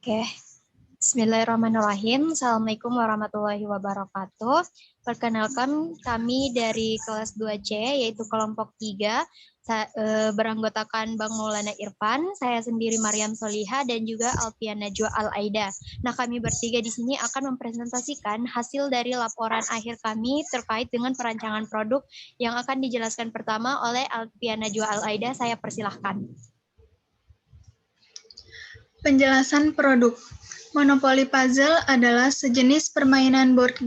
Oke, Bismillahirrahmanirrahim. Assalamualaikum warahmatullahi wabarakatuh. Perkenalkan kami dari kelas 2C, yaitu kelompok 3, beranggotakan Bang Maulana Irfan, saya sendiri Maryam Soliha, dan juga Alfian Najwa Al-Aida. Nah, kami bertiga di sini akan mempresentasikan hasil dari laporan akhir kami terkait dengan perancangan produk yang akan dijelaskan pertama oleh Alfian Najwa Al-Aida. Saya persilahkan. Penjelasan produk. Monopoly Puzzle adalah sejenis permainan board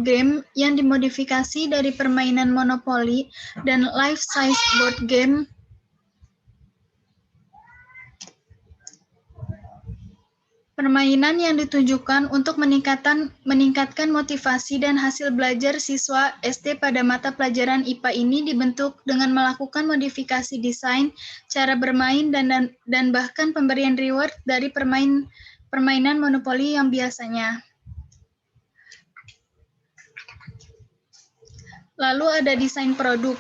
game yang dimodifikasi dari permainan Monopoly dan life-size board game. Permainan yang ditujukan untuk meningkatkan motivasi dan hasil belajar siswa SD pada mata pelajaran IPA ini dibentuk dengan melakukan modifikasi desain, cara bermain, dan bahkan pemberian reward dari permainan monopoli yang biasanya. Lalu ada desain produk.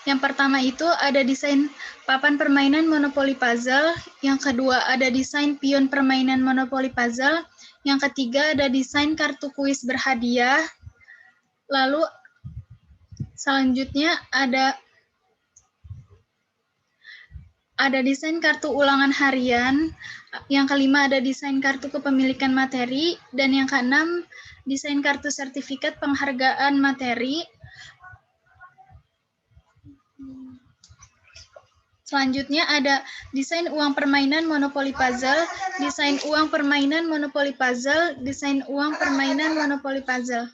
Yang pertama itu ada desain papan permainan Monopoly Puzzle, yang kedua ada desain pion permainan Monopoly Puzzle, yang ketiga ada desain kartu kuis berhadiah, lalu selanjutnya ada desain kartu ulangan harian, yang kelima ada desain kartu kepemilikan materi, dan yang keenam desain kartu sertifikat penghargaan materi. Selanjutnya ada desain uang permainan Monopoly Puzzle, desain uang permainan Monopoly Puzzle, desain uang permainan Monopoly Puzzle.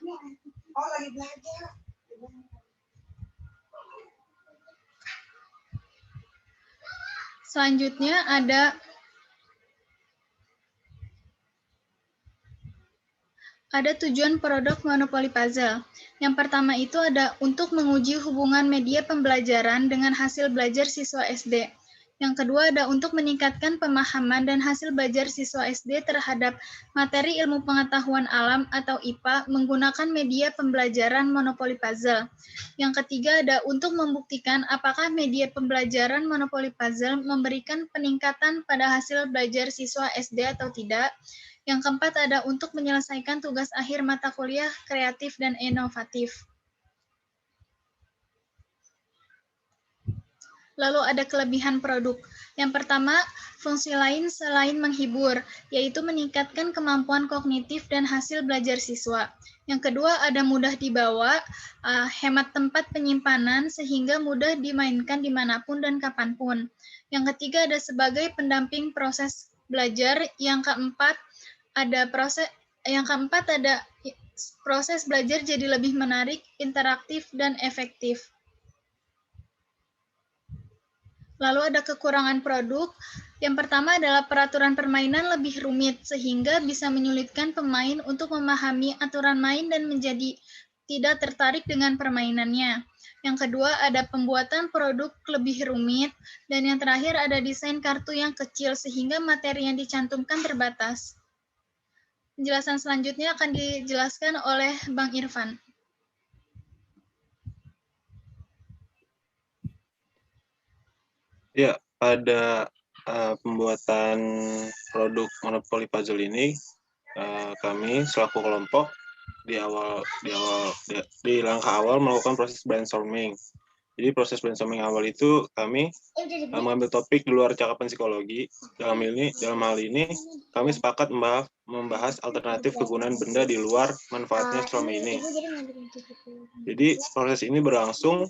Selanjutnya ada tujuan produk Monopoly Puzzle. Yang pertama itu ada untuk menguji hubungan media pembelajaran dengan hasil belajar siswa SD. Yang kedua ada untuk meningkatkan pemahaman dan hasil belajar siswa SD terhadap materi ilmu pengetahuan alam atau IPA menggunakan media pembelajaran Monopoly Puzzle. Yang ketiga ada untuk membuktikan apakah media pembelajaran Monopoly Puzzle memberikan peningkatan pada hasil belajar siswa SD atau tidak. Yang keempat ada untuk menyelesaikan tugas akhir mata kuliah kreatif dan inovatif. Lalu ada kelebihan produk. Yang pertama, fungsi lain selain menghibur, yaitu meningkatkan kemampuan kognitif dan hasil belajar siswa. Yang kedua, ada mudah dibawa, hemat tempat penyimpanan, sehingga mudah dimainkan dimanapun dan kapanpun. Yang ketiga, ada sebagai pendamping proses belajar. Yang keempat, ada proses belajar jadi lebih menarik, interaktif, dan efektif. Lalu ada kekurangan produk. Yang pertama adalah peraturan permainan lebih rumit, sehingga bisa menyulitkan pemain untuk memahami aturan main dan menjadi tidak tertarik dengan permainannya. Yang kedua ada pembuatan produk lebih rumit, dan yang terakhir ada desain kartu yang kecil, sehingga materi yang dicantumkan terbatas. Penjelasan selanjutnya akan dijelaskan oleh Bang Irfan. Ya, pada pembuatan produk Monopoly Puzzle ini, kami selaku kelompok di langkah awal melakukan proses brainstorming. Jadi proses brainstorming awal itu kami mengambil topik di luar cakapan psikologi. Dalam hal ini kami sepakat membahas alternatif kegunaan benda di luar manfaatnya selama ini. Jadi proses ini berlangsung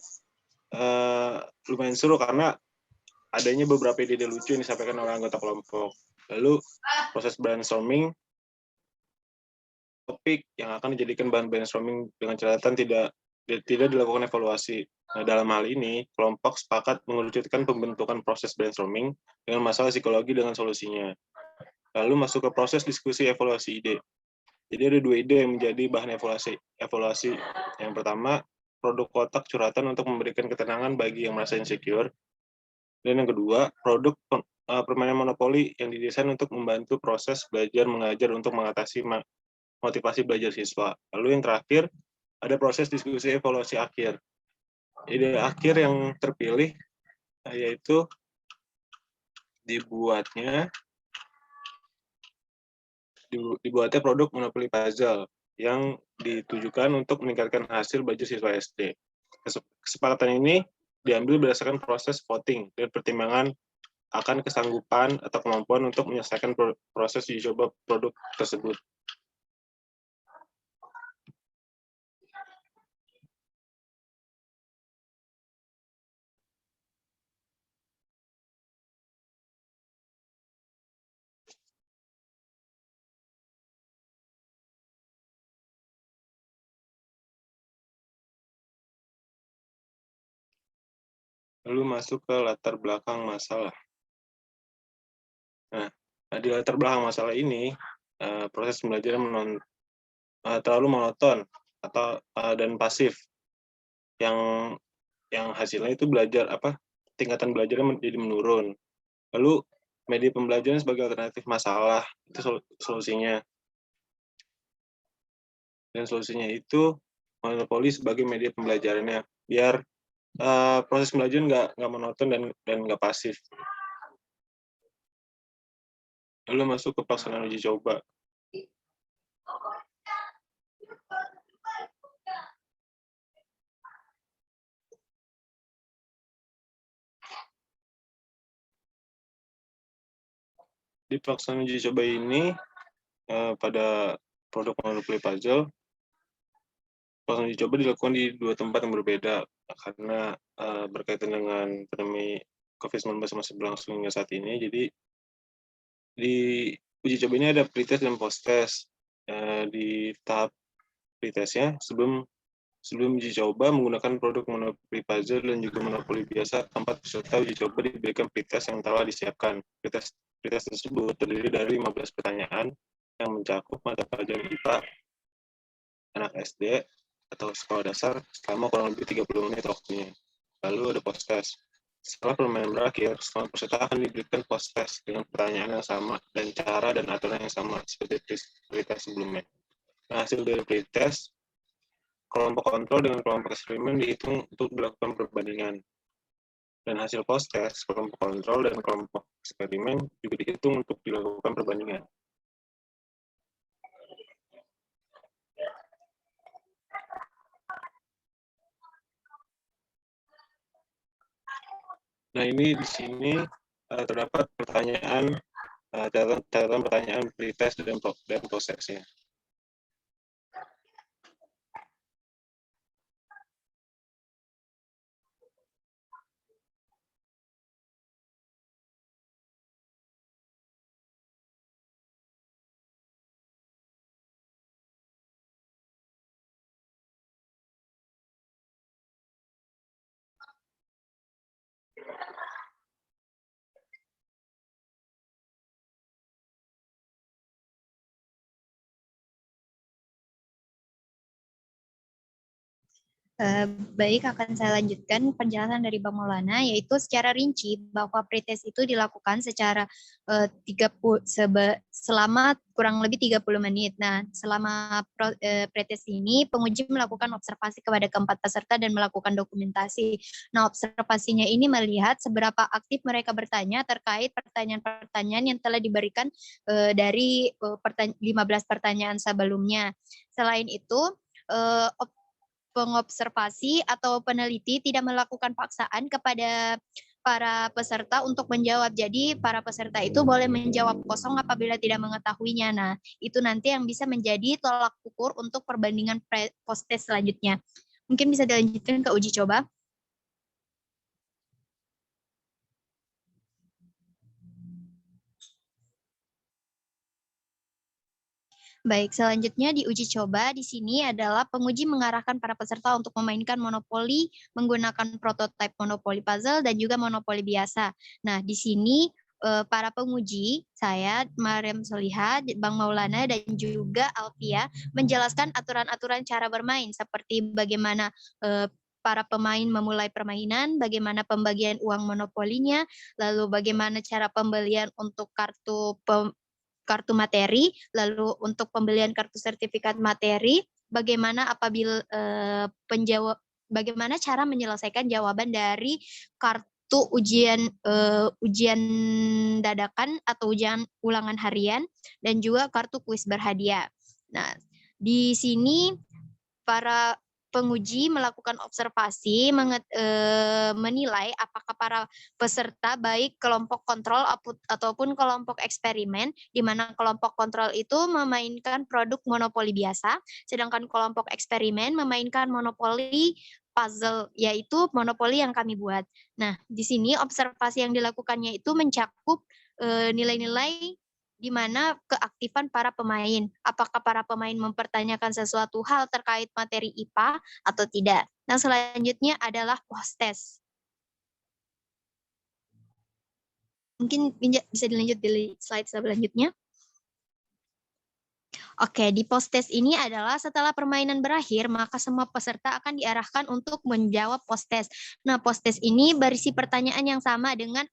lumayan seru karena adanya beberapa ide lucu yang disampaikan oleh anggota kelompok. Lalu proses brainstorming topik yang akan dijadikan bahan brainstorming dengan catatan tidak dilakukan evaluasi. Nah, dalam hal ini, kelompok sepakat mengerucutkan pembentukan proses brainstorming dengan masalah psikologi dengan solusinya. Lalu masuk ke proses diskusi evaluasi ide. Jadi ada dua ide yang menjadi bahan evaluasi. Yang pertama, produk kotak curhatan untuk memberikan ketenangan bagi yang merasa insecure. Dan yang kedua, produk permainan monopoli yang didesain untuk membantu proses belajar mengajar untuk mengatasi motivasi belajar siswa. Lalu yang terakhir, ada proses diskusi evaluasi akhir. Ide akhir yang terpilih yaitu dibuatnya dibuatnya produk monopoli puzzle yang ditujukan untuk meningkatkan hasil belajar siswa SD. Kesepakatan ini diambil berdasarkan proses voting dan pertimbangan akan kesanggupan atau kemampuan untuk menyelesaikan proses uji coba produk tersebut. Lalu masuk ke latar belakang masalah. Nah, di latar belakang masalah ini, proses pembelajaran terlalu monoton atau dan pasif, yang hasilnya itu tingkatan belajarnya menjadi menurun. Lalu media pembelajaran sebagai alternatif masalah, itu solusinya. Dan solusinya itu monopoli sebagai media pembelajarannya, biar proses pembelajaran nggak monoton dan nggak pasif. Lalu masuk ke pelaksanaan uji coba. Di pelaksanaan uji coba ini, pada produk monopoli puzzle, pelaksanaan uji coba dilakukan di 2 tempat yang berbeda karena berkaitan dengan pandemi COVID-19 masih berlangsung hingga saat ini. Jadi di uji coba ini ada pretest dan post-test. Di tahap pretestnya, sebelum uji coba menggunakan produk monopoli puzzle dan juga monopoli biasa, tempat peserta uji coba diberikan pretest yang telah disiapkan. Pretest tersebut terdiri dari 15 pertanyaan yang mencakup mata pelajaran IPA anak SD atau sekolah dasar selama kurang lebih 30 menit waktunya. Lalu ada post-test. Setelah permainan berakhir, semua peserta akan diberikan post-test dengan pertanyaan yang sama dan cara dan aturan yang sama seperti pretest sebelumnya. Nah, hasil dari pretest, kelompok kontrol dengan kelompok eksperimen dihitung untuk dilakukan perbandingan. Dan hasil post-test, kelompok kontrol dan kelompok eksperimen juga dihitung untuk dilakukan perbandingan. Nah, ini di sini terdapat pertanyaan, catatan pertanyaan pretest dan post-testnya. Baik, akan saya lanjutkan penjelasan dari Bang Maulana, yaitu secara rinci bahwa pretest itu dilakukan secara selama kurang lebih 30 menit. Nah, selama pretest ini, penguji melakukan observasi kepada keempat peserta dan melakukan dokumentasi. Nah, observasinya ini melihat seberapa aktif mereka bertanya terkait pertanyaan-pertanyaan yang telah diberikan dari 15 pertanyaan sebelumnya. Selain itu, pengobservasi atau peneliti tidak melakukan paksaan kepada para peserta untuk menjawab. Jadi para peserta itu boleh menjawab kosong apabila tidak mengetahuinya. Nah, itu nanti yang bisa menjadi tolak ukur untuk perbandingan post-test selanjutnya. Mungkin bisa dilanjutkan ke uji coba. Baik, selanjutnya di uji coba di sini adalah penguji mengarahkan para peserta untuk memainkan monopoli menggunakan prototipe monopoli puzzle dan juga monopoli biasa. Nah, di sini para penguji, saya, Mariam Soliha, Bang Maulana, dan juga Alfia menjelaskan aturan-aturan cara bermain seperti bagaimana para pemain memulai permainan, bagaimana pembagian uang monopolinya, lalu bagaimana cara pembelian untuk kartu materi, lalu untuk pembelian kartu sertifikat materi, bagaimana apabila bagaimana cara menyelesaikan jawaban dari yaitu ujian dadakan atau ujian ulangan harian dan juga kartu kuis berhadiah. Nah, di sini para penguji melakukan observasi menilai apakah para peserta baik kelompok kontrol ataupun kelompok eksperimen, di mana kelompok kontrol itu memainkan produk monopoli biasa, sedangkan kelompok eksperimen memainkan monopoli puzzle, yaitu monopoli yang kami buat. Nah, di sini observasi yang dilakukannya itu mencakup nilai-nilai di mana keaktifan para pemain. Apakah para pemain mempertanyakan sesuatu hal terkait materi IPA atau tidak. Nah, selanjutnya adalah post-test. Mungkin bisa dilanjut di slide selanjutnya. Oke, di post-test ini adalah setelah permainan berakhir, maka semua peserta akan diarahkan untuk menjawab post-test. Nah, post-test ini berisi pertanyaan yang sama dengan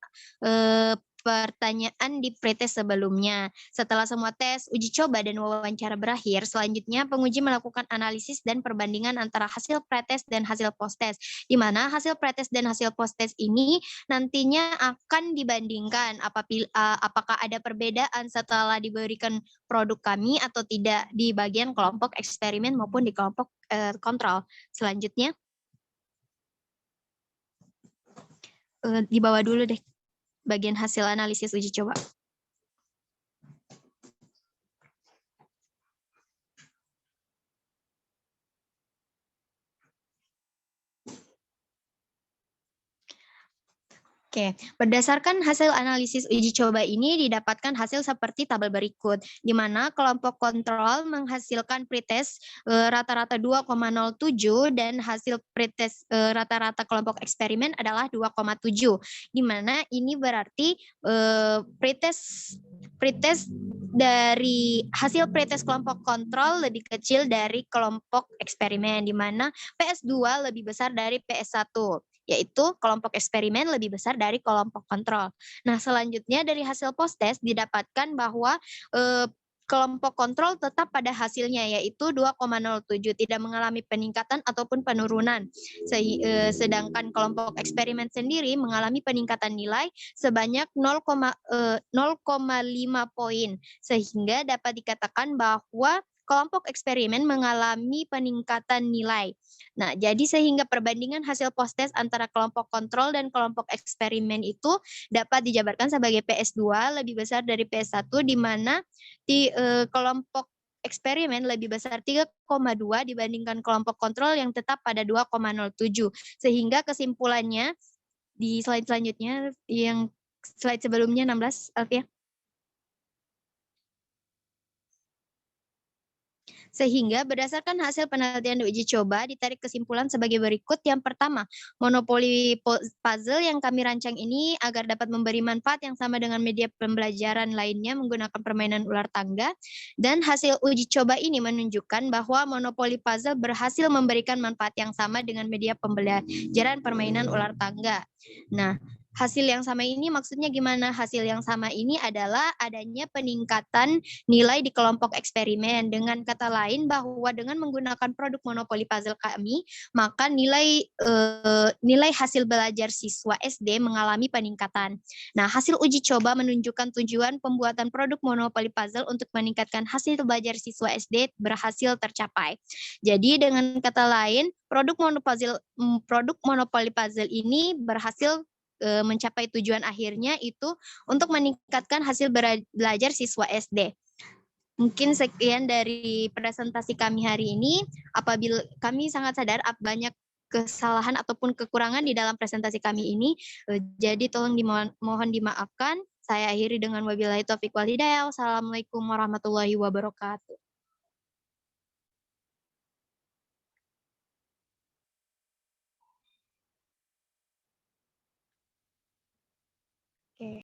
pertanyaan di pretest sebelumnya. Setelah semua tes, uji coba, dan wawancara berakhir, selanjutnya penguji melakukan analisis dan perbandingan antara hasil pretest dan hasil post-test, di mana hasil pretest dan hasil post-test ini nantinya akan dibandingkan apakah ada perbedaan setelah diberikan produk kami atau tidak di bagian kelompok eksperimen maupun di kelompok kontrol. Selanjutnya, di bawah dulu deh bagian hasil analisis uji coba. Oke, berdasarkan hasil analisis uji coba ini didapatkan hasil seperti tabel berikut, di mana kelompok kontrol menghasilkan pretest rata-rata 2,07 dan hasil pretest rata-rata kelompok eksperimen adalah 2,7, di mana ini berarti pretest dari hasil pretest kelompok kontrol lebih kecil dari kelompok eksperimen, di mana PS2 lebih besar dari PS1. Yaitu kelompok eksperimen lebih besar dari kelompok kontrol. Nah, selanjutnya dari hasil post-test didapatkan bahwa kelompok kontrol tetap pada hasilnya, yaitu 2,07, tidak mengalami peningkatan ataupun penurunan. Sedangkan kelompok eksperimen sendiri mengalami peningkatan nilai sebanyak 0,5 poin, sehingga dapat dikatakan bahwa kelompok eksperimen mengalami peningkatan nilai. Nah, jadi sehingga perbandingan hasil post-test antara kelompok kontrol dan kelompok eksperimen itu dapat dijabarkan sebagai PS2 lebih besar dari PS1, di mana di kelompok eksperimen lebih besar 3,2 dibandingkan kelompok kontrol yang tetap pada 2,07. Sehingga kesimpulannya di slide selanjutnya, yang slide sebelumnya 16, Alfia. Sehingga berdasarkan hasil penelitian uji coba ditarik kesimpulan sebagai berikut. Yang pertama, monopoli puzzle yang kami rancang ini agar dapat memberi manfaat yang sama dengan media pembelajaran lainnya menggunakan permainan ular tangga, dan hasil uji coba ini menunjukkan bahwa monopoli puzzle berhasil memberikan manfaat yang sama dengan media pembelajaran permainan ular tangga. Nah, hasil yang sama ini maksudnya gimana? Hasil yang sama ini adalah adanya peningkatan nilai di kelompok eksperimen. Dengan kata lain, bahwa dengan menggunakan produk monopoli puzzle kami, maka nilai hasil belajar siswa SD mengalami peningkatan. Nah, hasil uji coba menunjukkan tujuan pembuatan produk monopoli puzzle untuk meningkatkan hasil belajar siswa SD berhasil tercapai. Jadi dengan kata lain, produk monopoli puzzle ini berhasil mencapai tujuan akhirnya itu untuk meningkatkan hasil belajar siswa SD. Mungkin sekian dari presentasi kami hari ini. Apabila kami sangat sadar banyak kesalahan ataupun kekurangan di dalam presentasi kami ini, jadi tolong mohon dimaafkan. Saya akhiri dengan wabillahi taufiq wal hidayah. Wassalamualaikum warahmatullahi wabarakatuh.